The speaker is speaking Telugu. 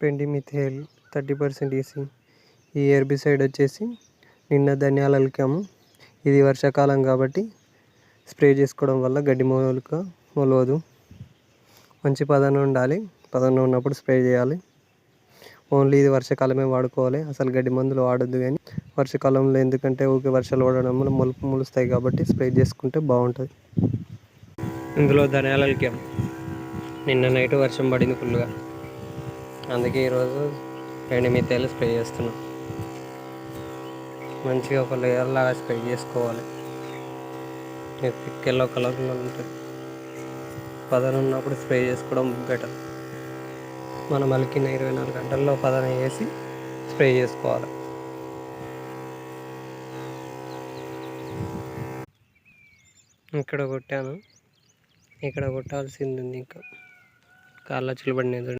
పెండిమిథైల్ 30% EC. ఈ హెర్బిసైడ్ వచ్చేసి నిన్న ధనియాలు అలికాము. ఇది వర్షాకాలం కాబట్టి స్ప్రే చేసుకోవడం వల్ల గడ్డి మొలవదు. మంచి పదన ఉండాలి. పదన ఉన్నప్పుడు స్ప్రే చేయాలి. ఓన్లీ ఇది వర్షాకాలమే వాడుకోవాలి. అసలు గడ్డి మందులు వాడొద్దు. కానీ వర్షాకాలంలో ఎందుకంటే ఊరికే వర్షాలు పడడం వల్ల మొలుస్తాయి కాబట్టి స్ప్రే చేసుకుంటే బాగుంటుంది. ఇందులో ధనియాలు అలికాము. నిన్న నైట్ వర్షం పడింది ఫుల్గా, అందుకే ఈరోజు పెండిమిథైల్ స్ప్రే చేస్తున్నాం. మంచిగా ఒక లేయర్ లాగా స్ప్రే చేసుకోవాలి. థిక్ ఎల్లో కలర్లో ఉంటుంది. పదన ఉన్నప్పుడు స్ప్రే చేసుకోవడం బెటర్. మనం అలికిన 24 గంటల్లో పదన వేసి స్ప్రే చేసుకోవాలి. ఇక్కడ కొట్టాను, ఇక్కడ కొట్టాల్సింది ఉంది. ఇంకా కాళ్ళ చిలుబడినది.